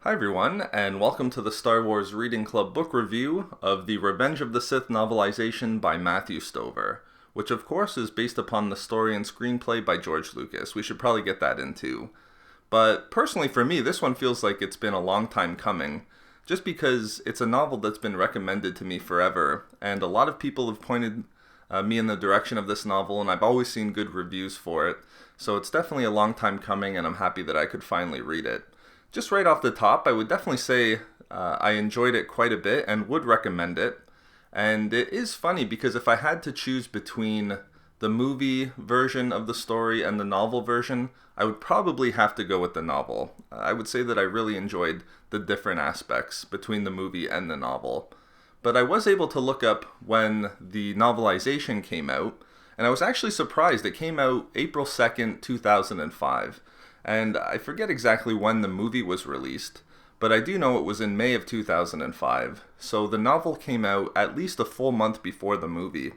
Hi everyone, and welcome to the Star Wars Reading Club book review of the Revenge of the Sith novelization by Matthew Stover, which of course is based upon the story and screenplay by George Lucas. We should probably get that in too. But personally for me, this one feels like it's been a long time coming, just because it's a novel that's been recommended to me forever, and a lot of people have pointed me in the direction of this novel, and I've always seen good reviews for it, so it's definitely a long time coming, and I'm happy that I could finally read it. Just right off the top, I would definitely say I enjoyed it quite a bit and would recommend it. And it is funny because if I had to choose between the movie version of the story and the novel version, I would probably have to go with the novel. I would say that I really enjoyed the different aspects between the movie and the novel. But I was able to look up when the novelization came out, and I was actually surprised. It came out April 2nd, 2005. And I forget exactly when the movie was released, but I do know it was in May of 2005, so the novel came out at least a full month before the movie.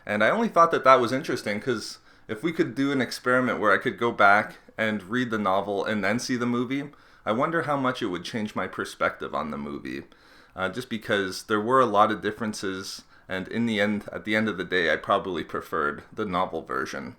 And I only thought that that was interesting because if we could do an experiment where I could go back and read the novel and then see the movie, I wonder how much it would change my perspective on the movie. Just because there were a lot of differences, and in the end, at the end of the day, I probably preferred the novel version.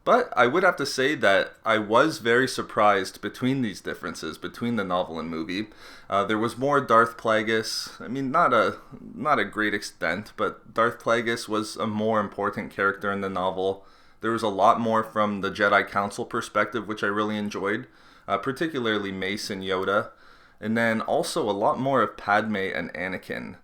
But I would have to say that I was very surprised between these differences between the novel and movie. There was more Darth Plagueis. I mean, not a great extent, but Darth Plagueis was a more important character in the novel. There was a lot more from the Jedi Council perspective, which I really enjoyed, particularly Mace and Yoda. And then also a lot more of Padme and Anakin,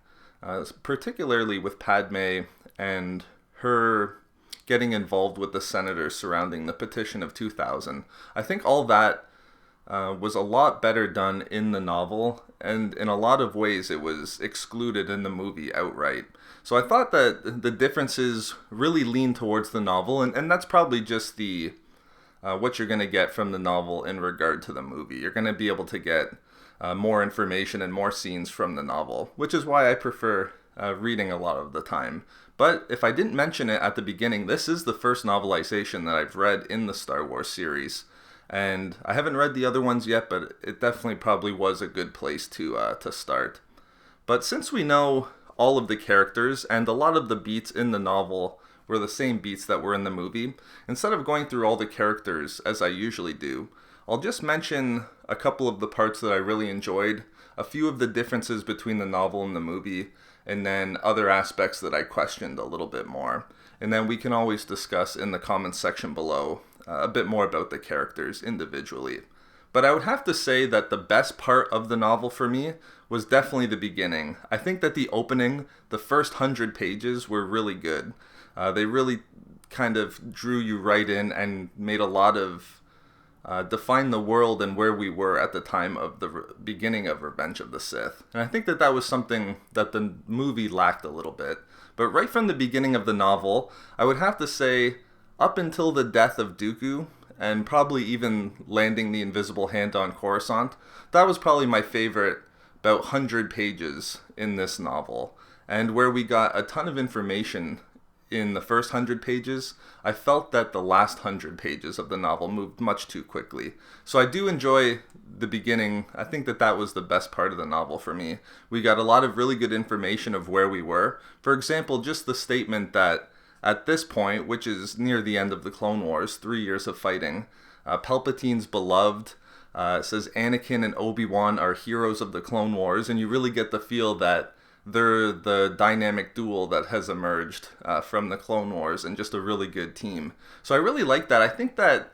particularly with Padme and her getting involved with the senators surrounding the petition of 2000. I think all that was a lot better done in the novel, and in a lot of ways it was excluded in the movie outright. So I thought that the differences really lean towards the novel, and that's probably just the what you're going to get from the novel in regard to the movie. You're going to be able to get more information and more scenes from the novel, which is why I prefer reading a lot of the time. But if I didn't mention it at the beginning, this is the first novelization that I've read in the Star Wars series. And I haven't read the other ones yet, but it definitely probably was a good place to start. But since we know all of the characters and a lot of the beats in the novel were the same beats that were in the movie, instead of going through all the characters as I usually do, I'll just mention a couple of the parts that I really enjoyed, a few of the differences between the novel and the movie, and then other aspects that I questioned a little bit more. And then we can always discuss in the comments section below a bit more about the characters individually. But I would have to say that the best part of the novel for me was definitely the beginning. I think that the opening, the first 100 pages were really good. They really kind of drew you right in and made a lot of define the world and where we were at the time of the beginning of Revenge of the Sith. And I think that that was something that the movie lacked a little bit. But right from the beginning of the novel, I would have to say, up until the death of Dooku, and probably even landing the invisible hand on Coruscant, that was probably my favorite about 100 pages in this novel. And where we got a ton of information in the first 100 pages, I felt that the last 100 pages of the novel moved much too quickly. So I do enjoy the beginning. I think that that was the best part of the novel for me. We got a lot of really good information of where we were. For example, just the statement that at this point, which is near the end of the Clone Wars, 3 years of fighting, Palpatine's beloved, says Anakin and Obi-Wan are heroes of the Clone Wars, and you really get the feel that they're the dynamic duel that has emerged from the Clone Wars, and just a really good team. So I really like that. I think that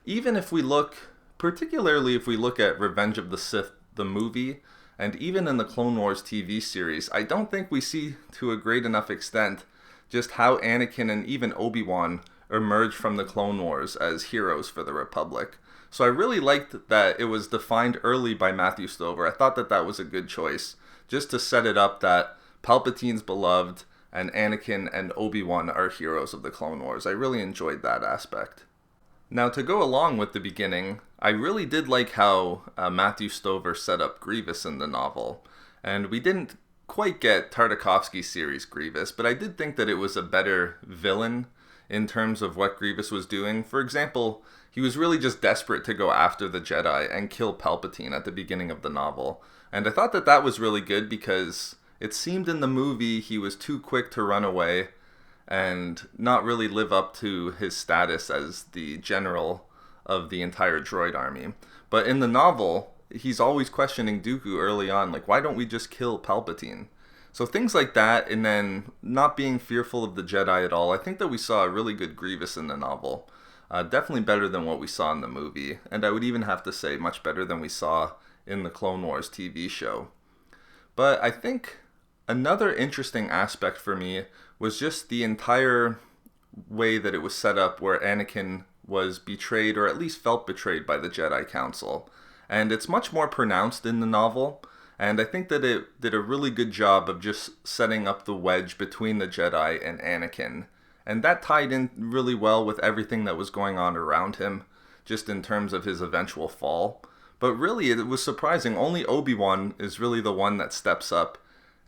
even if we look, particularly if we look at Revenge of the Sith, the movie, and even in the Clone Wars TV series, I don't think we see to a great enough extent just how Anakin and even Obi-Wan emerged from the Clone Wars as heroes for the Republic. So I really liked that it was defined early by Matthew Stover. I thought that that was a good choice, just to set it up that Palpatine's beloved and Anakin and Obi-Wan are heroes of the Clone Wars. I really enjoyed that aspect. Now, to go along with the beginning, I really did like how Matthew Stover set up Grievous in the novel. And we didn't quite get Tartakovsky's series Grievous, but I did think that it was a better villain in terms of what Grievous was doing. For example, he was really just desperate to go after the Jedi and kill Palpatine at the beginning of the novel. And I thought that that was really good because it seemed in the movie he was too quick to run away and not really live up to his status as the general of the entire droid army. But in the novel, he's always questioning Dooku early on, like, why don't we just kill Palpatine? So things like that, and then not being fearful of the Jedi at all. I think that we saw a really good Grievous in the novel. Definitely better than what we saw in the movie. And I would even have to say much better than we saw in the Clone Wars TV show. But I think another interesting aspect for me was just the entire way that it was set up where Anakin was betrayed, or at least felt betrayed, by the Jedi Council. And it's much more pronounced in the novel. And I think that it did a really good job of just setting up the wedge between the Jedi and Anakin. And that tied in really well with everything that was going on around him, just in terms of his eventual fall. But really, it was surprising. Only Obi-Wan is really the one that steps up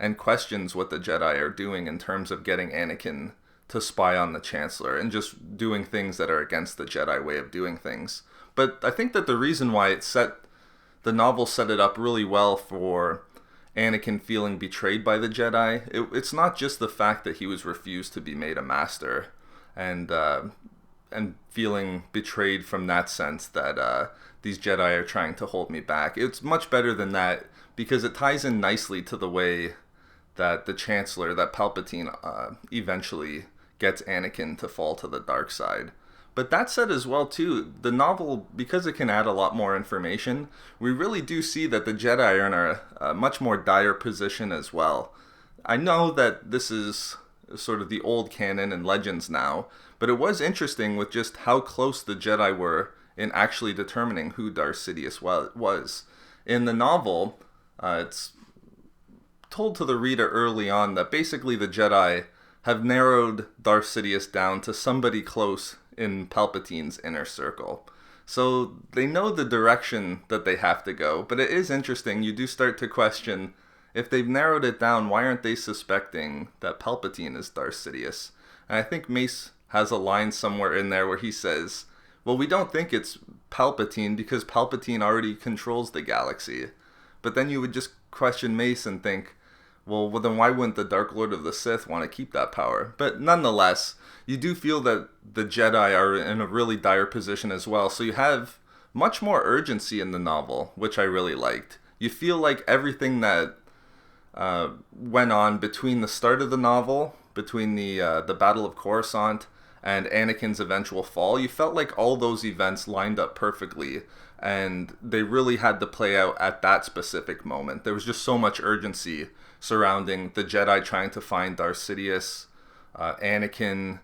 and questions what the Jedi are doing in terms of getting Anakin to spy on the Chancellor and just doing things that are against the Jedi way of doing things. But I think that the reason why the novel set it up really well for Anakin feeling betrayed by the Jedi. It's not just the fact that he was refused to be made a master and feeling betrayed from that sense that these Jedi are trying to hold me back. It's much better than that because it ties in nicely to the way that the Chancellor, that Palpatine, eventually gets Anakin to fall to the dark side. But that said as well, too, the novel, because it can add a lot more information, we really do see that the Jedi are in a much more dire position as well. I know that this is sort of the old canon and legends now, but it was interesting with just how close the Jedi were in actually determining who Darth Sidious was. In the novel, it's told to the reader early on that basically the Jedi have narrowed Darth Sidious down to somebody close in Palpatine's inner circle. So they know the direction that they have to go, but it is interesting. You do start to question, if they've narrowed it down, why aren't they suspecting that Palpatine is Darth Sidious? And I think Mace has a line somewhere in there where he says, well, we don't think it's Palpatine because Palpatine already controls the galaxy. But then you would just question Mace and think, well, then why wouldn't the Dark Lord of the Sith want to keep that power? But nonetheless, you do feel that the Jedi are in a really dire position as well. So you have much more urgency in the novel, which I really liked. You feel like everything that went on between the start of the novel, between the Battle of Coruscant and Anakin's eventual fall, you felt like all those events lined up perfectly. And they really had to play out at that specific moment. There was just so much urgency surrounding the Jedi trying to find Darth Sidious, Anakin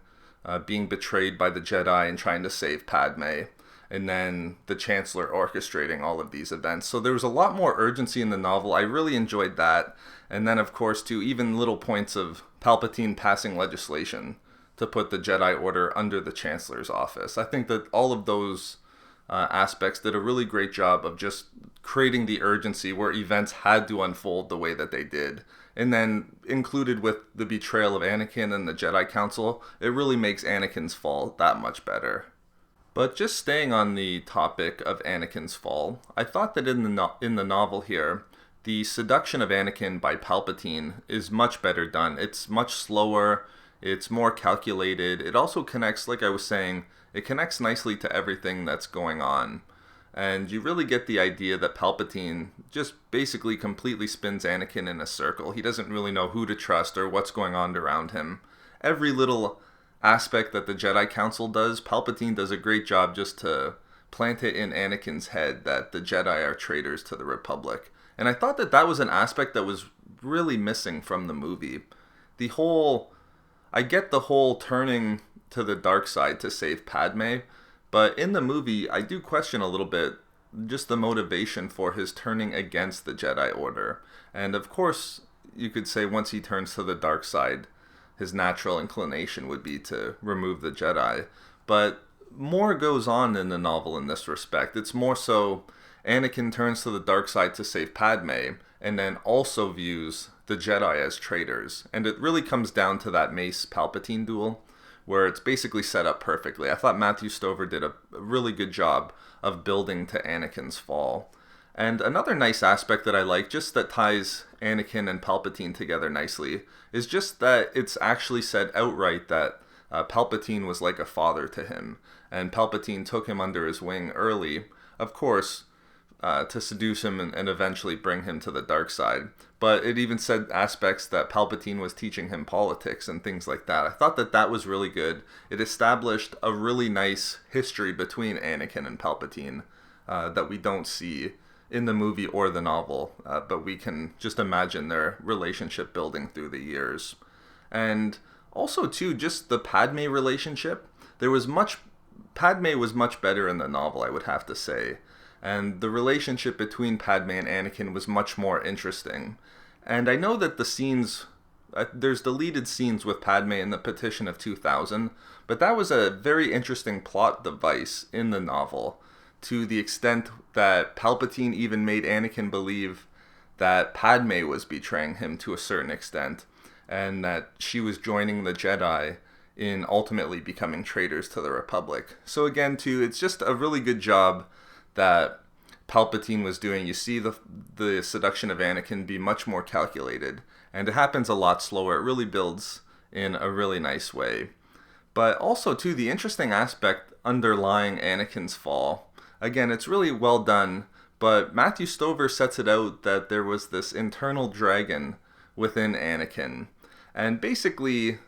being betrayed by the Jedi and trying to save Padme, and then the Chancellor orchestrating all of these events. So there was a lot more urgency in the novel. I really enjoyed that. And then, of course, too, even little points of Palpatine passing legislation to put the Jedi Order under the Chancellor's office. I think that all of those aspects did a really great job of just creating the urgency where events had to unfold the way that they did. And then included with the betrayal of Anakin and the Jedi Council, it really makes Anakin's fall that much better. But just staying on the topic of Anakin's fall, I thought that in the novel here, the seduction of Anakin by Palpatine is much better done. It's much slower, it's more calculated. It also connects, like I was saying, it connects nicely to everything that's going on. And you really get the idea that Palpatine just basically completely spins Anakin in a circle. He doesn't really know who to trust or what's going on around him. Every little aspect that the Jedi Council does, Palpatine does a great job just to plant it in Anakin's head that the Jedi are traitors to the Republic. And I thought that that was an aspect that was really missing from the movie. I get the whole turning to the dark side to save Padme, but in the movie, I do question a little bit just the motivation for his turning against the Jedi Order. And of course, you could say once he turns to the dark side, his natural inclination would be to remove the Jedi. But more goes on in the novel in this respect. It's more so Anakin turns to the dark side to save Padme, and then also views the Jedi as traitors. And it really comes down to that Mace-Palpatine duel, where it's basically set up perfectly. I thought Matthew Stover did a really good job of building to Anakin's fall. And another nice aspect that I like, just that ties Anakin and Palpatine together nicely, is just that it's actually said outright that Palpatine was like a father to him, and Palpatine took him under his wing early, of course, to seduce him and eventually bring him to the dark side. But it even said aspects that Palpatine was teaching him politics and things like that. I thought that that was really good. It established a really nice history between Anakin and Palpatine that we don't see in the movie or the novel, but we can just imagine their relationship building through the years. And also, too, just the Padme relationship. Padme was much better in the novel, I would have to say. And the relationship between Padme and Anakin was much more interesting. And I know that the scenes, there's deleted scenes with Padme in the Petition of 2000, but that was a very interesting plot device in the novel, to the extent that Palpatine even made Anakin believe that Padme was betraying him to a certain extent, and that she was joining the Jedi in ultimately becoming traitors to the Republic. So again, too, it's just a really good job that Palpatine was doing. You see the seduction of Anakin be much more calculated, and it happens a lot slower. It really builds in a really nice way. But also, too, the interesting aspect underlying Anakin's fall, again, it's really well done, but Matthew Stover sets it out that there was this internal dragon within Anakin. And basically,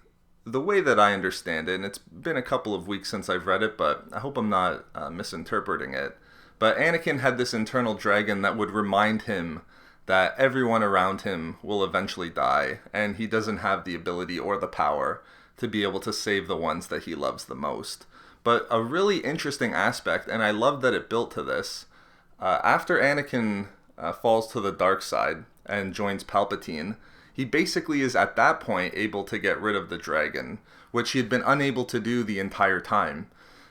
the way that I understand it, and it's been a couple of weeks since I've read it, but I hope I'm not misinterpreting it, but Anakin had this internal dragon that would remind him that everyone around him will eventually die, and he doesn't have the ability or the power to be able to save the ones that he loves the most. But a really interesting aspect, and I love that it built to this, after Anakin falls to the dark side and joins Palpatine, he basically is at that point able to get rid of the dragon, which he had been unable to do the entire time.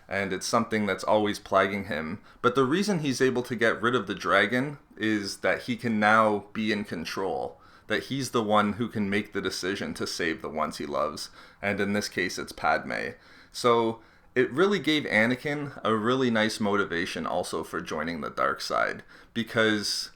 And it's something that's always plaguing him. But the reason he's able to get rid of the dragon is that he can now be in control. That he's the one who can make the decision to save the ones he loves. And in this case, it's Padme. So it really gave Anakin a really nice motivation also for joining the dark side. Because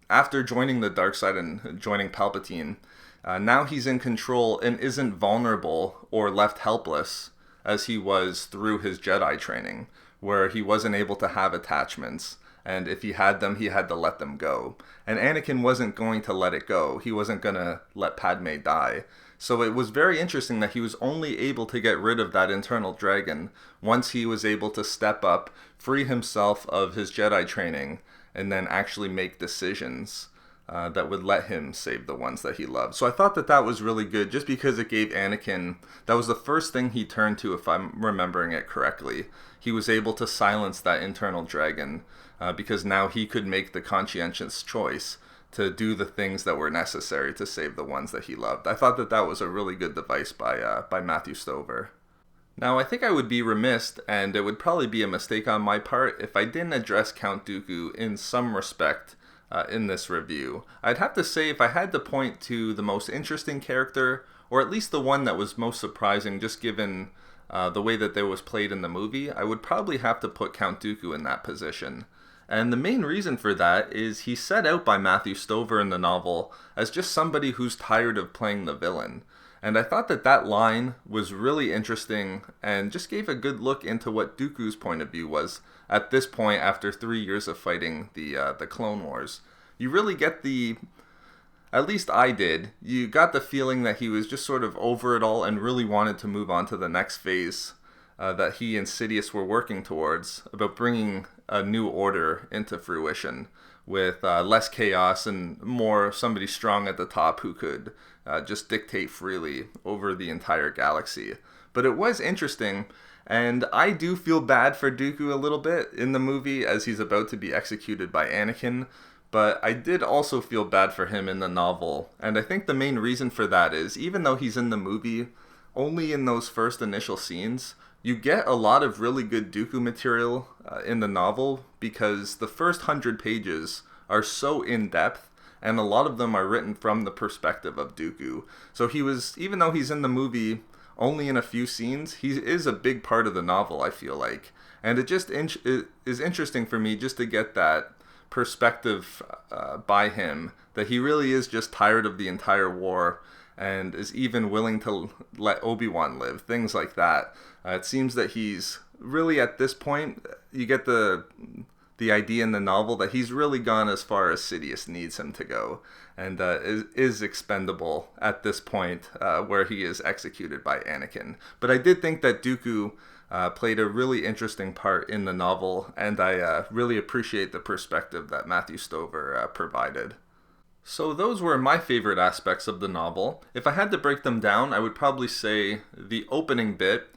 after joining the dark side and joining Palpatine, now he's in control and isn't vulnerable or left helpless as he was through his Jedi training, where he wasn't able to have attachments, and if he had them, he had to let them go. And Anakin wasn't going to let it go. He wasn't going to let Padme die. So it was very interesting that he was only able to get rid of that internal dragon once he was able to step up, free himself of his Jedi training, and then actually make decisions that would let him save the ones that he loved. So I thought that that was really good, just because it gave Anakin, that was the first thing he turned to, if I'm remembering it correctly. He was able to silence that internal dragon, because now he could make the conscientious choice to do the things that were necessary to save the ones that he loved. I thought that that was a really good device by Matthew Stover. Now, I think I would be remiss, and it would probably be a mistake on my part, if I didn't address Count Dooku in some respect in this review. I'd have to say, if I had to point to the most interesting character, or at least the one that was most surprising, just given the way that it was played in the movie, I would probably have to put Count Dooku in that position. And the main reason for that is he's set out by Matthew Stover in the novel as just somebody who's tired of playing the villain. And I thought that that line was really interesting and just gave a good look into what Dooku's point of view was at this point after 3 years of fighting the Clone Wars. You really get at least I did, you got the feeling that he was just sort of over it all and really wanted to move on to the next phase that he and Sidious were working towards, about bringing a new order into fruition with less chaos and more somebody strong at the top who could just dictate freely over the entire galaxy. But it was interesting, and I do feel bad for Dooku a little bit in the movie as he's about to be executed by Anakin, but I did also feel bad for him in the novel. And I think the main reason for that is, even though he's in the movie, only in those first initial scenes, you get a lot of really good Dooku material in the novel, because the first 100 pages are so in-depth, and a lot of them are written from the perspective of Dooku. So he was, even though he's in the movie only in a few scenes, he is a big part of the novel, I feel like. And it just it is interesting for me just to get that perspective by him, that he really is just tired of the entire war and is even willing to let Obi-Wan live, things like that. It seems that he's really, at this point, you get the idea in the novel that he's really gone as far as Sidious needs him to go, and is expendable at this point, where he is executed by Anakin. But I did think that Dooku played a really interesting part in the novel, and I really appreciate the perspective that Matthew Stover provided. So those were my favorite aspects of the novel. If I had to break them down, I would probably say the opening bit,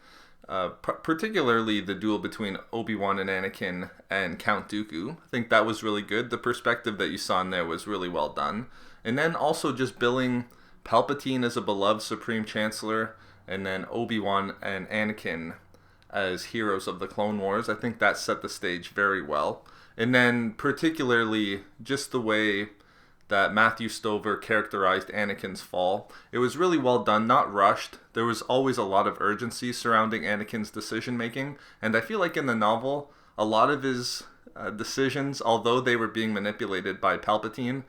particularly the duel between Obi-Wan and Anakin and Count Dooku. I think that was really good. The perspective that you saw in there was really well done. And then also just billing Palpatine as a beloved Supreme Chancellor, and then Obi-Wan and Anakin as heroes of the Clone Wars. I think that set the stage very well. And then particularly just the way that Matthew Stover characterized Anakin's fall. It was really well done, not rushed. There was always a lot of urgency surrounding Anakin's decision making, and I feel like in the novel, a lot of his decisions, although they were being manipulated by Palpatine,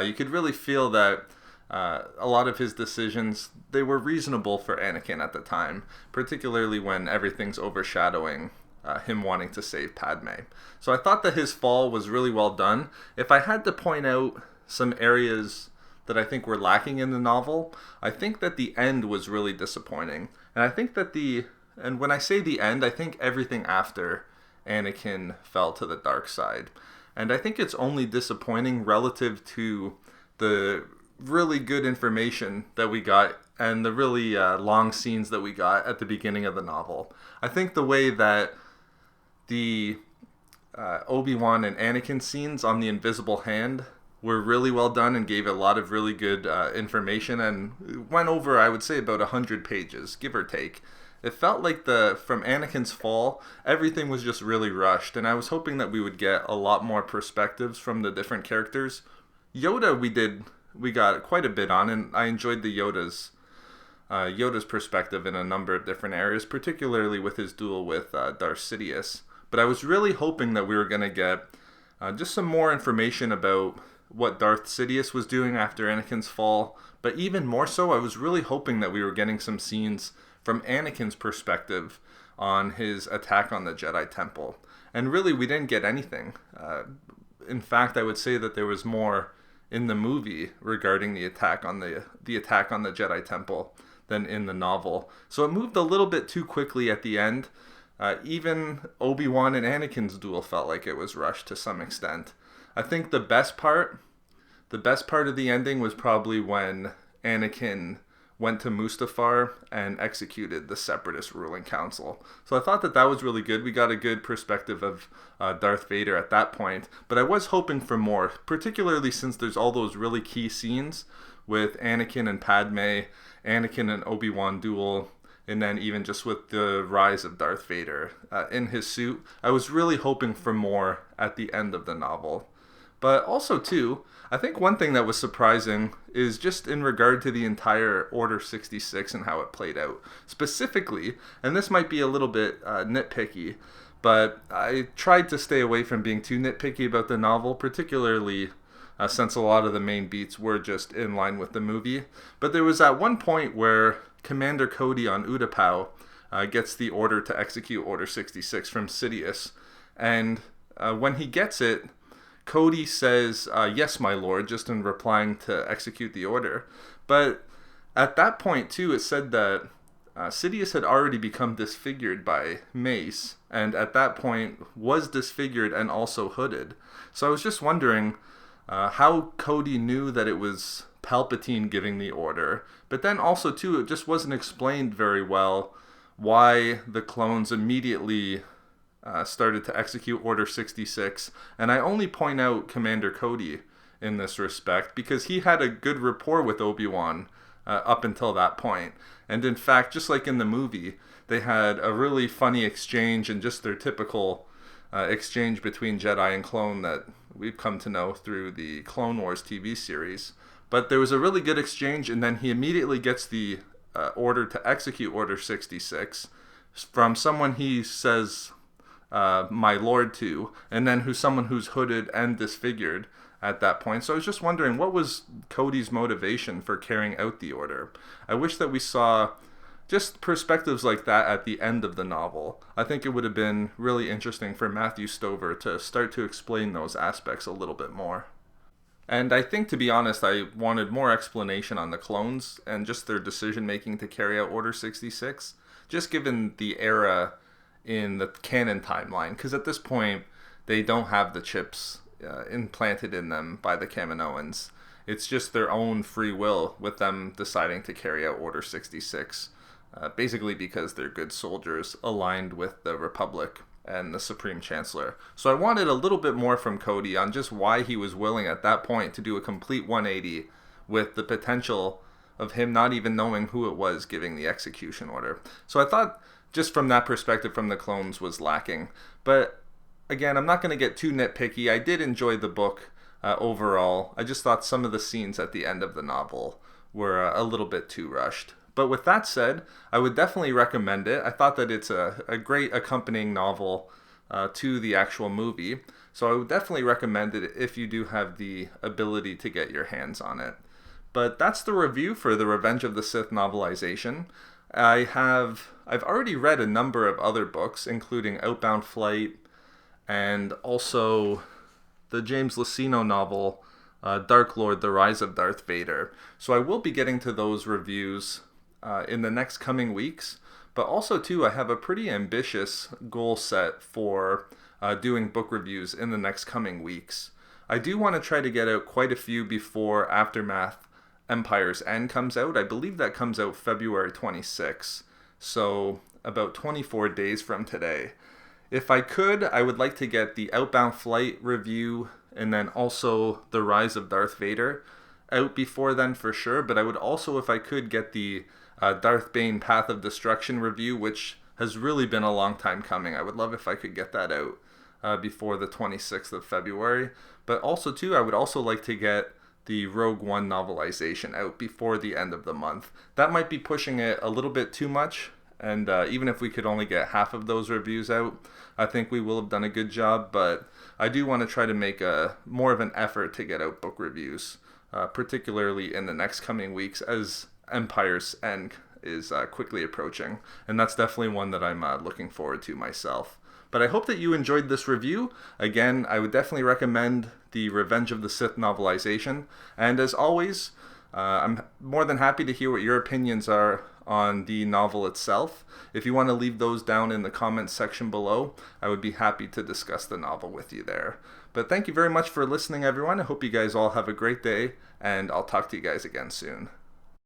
you could really feel that a lot of his decisions, they were reasonable for Anakin at the time, particularly when everything's overshadowing him wanting to save Padme. So I thought that his fall was really well done. If I had to point out some areas that I think were lacking in the novel, I think that the end was really disappointing. And I think that and when I say the end, I think everything after Anakin fell to the dark side. And I think it's only disappointing relative to the really good information that we got and the really long scenes that we got at the beginning of the novel. I think the way that the Obi-Wan and Anakin scenes on the Invisible Hand were really well done and gave a lot of really good information, and went over, I would say, about 100 pages, give or take. It felt like from Anakin's fall, everything was just really rushed, and I was hoping that we would get a lot more perspectives from the different characters. Yoda we got quite a bit on, and I enjoyed the Yoda's perspective in a number of different areas, particularly with his duel with Darth Sidious. But I was really hoping that we were going to get just some more information about what Darth Sidious was doing after Anakin's fall, but even more so, I was really hoping that we were getting some scenes from Anakin's perspective on his attack on the Jedi Temple. And really, we didn't get anything. In fact, I would say that there was more in the movie regarding the attack on the Jedi Temple than in the novel. So it moved a little bit too quickly at the end. Even Obi-Wan and Anakin's duel felt like it was rushed to some extent. I think the best part of the ending was probably when Anakin went to Mustafar and executed the Separatist ruling council. So I thought that was really good. We got a good perspective of Darth Vader at that point, but I was hoping for more, particularly since there's all those really key scenes with Anakin and Padme, Anakin and Obi-Wan duel, and then even just with the rise of Darth Vader in his suit. I was really hoping for more at the end of the novel. But also, too, I think one thing that was surprising is just in regard to the entire Order 66 and how it played out. Specifically, and this might be a little bit nitpicky, but I tried to stay away from being too nitpicky about the novel, particularly since a lot of the main beats were just in line with the movie. But there was at one point where Commander Cody on Utapau gets the order to execute Order 66 from Sidious, and when he gets it, Cody says, "Yes, my lord," just in replying to execute the order. But at that point, too, it said that Sidious had already become disfigured by Mace, and at that point was disfigured and also hooded. So I was just wondering how Cody knew that it was Palpatine giving the order. But then also, too, it just wasn't explained very well why the clones immediately started to execute Order 66, and I only point out Commander Cody in this respect because he had a good rapport with Obi-Wan up until that point. And in fact, just like in the movie, they had a really funny exchange, and just their typical exchange between Jedi and clone that we've come to know through the Clone Wars TV series. But there was a really good exchange, and then he immediately gets the order to execute Order 66 from someone he says, my lord to, and then someone who's hooded and disfigured at that point. So I was just wondering, what was Cody's motivation for carrying out the order? I wish that we saw just perspectives like that at the end of the novel. I think it would have been really interesting for Matthew Stover to start to explain those aspects a little bit more. And I think, to be honest, I wanted more explanation on the clones and just their decision making to carry out Order 66, just given the era in the canon timeline, because at this point they don't have the chips implanted in them by the Kaminoans. It's just their own free will with them deciding to carry out Order 66, basically because they're good soldiers aligned with the Republic and the Supreme Chancellor. So I wanted a little bit more from Cody on just why he was willing at that point to do a complete 180 with the potential of him not even knowing who it was giving the execution order. So I thought just from that perspective from the clones was lacking. But again, I'm not going to get too nitpicky. I did enjoy the book overall. I just thought some of the scenes at the end of the novel were a little bit too rushed. But with that said, I would definitely recommend it. I thought that it's a great accompanying novel to the actual movie. So I would definitely recommend it if you do have the ability to get your hands on it. But that's the review for the Revenge of the Sith novelization. I've already read a number of other books, including Outbound Flight and also the James Luceno novel, Dark Lord, The Rise of Darth Vader. So I will be getting to those reviews in the next coming weeks. But also, too, I have a pretty ambitious goal set for doing book reviews in the next coming weeks. I do want to try to get out quite a few before Aftermath Empire's End comes out. I believe that comes out February 26th, so about 24 days from today. If I could, I would like to get the Outbound Flight review and then also The Rise of Darth Vader out before then for sure, but I would also, if I could, get the Darth Bane Path of Destruction review, which has really been a long time coming. I would love if I could get that out before the 26th of February. But also, too, I would also like to get the Rogue One novelization out before the end of the month. That might be pushing it a little bit too much, and even if we could only get half of those reviews out, I think we will have done a good job. But I do want to try to make more of an effort to get out book reviews, particularly in the next coming weeks as Empire's End is quickly approaching, and that's definitely one that I'm looking forward to myself. But I hope that you enjoyed this review. Again, I would definitely recommend the Revenge of the Sith novelization, and as always, I'm more than happy to hear what your opinions are on the novel itself. If you want to leave those down in the comments section below, I would be happy to discuss the novel with you there. But thank you very much for listening, everyone. I hope you guys all have a great day, and I'll talk to you guys again soon.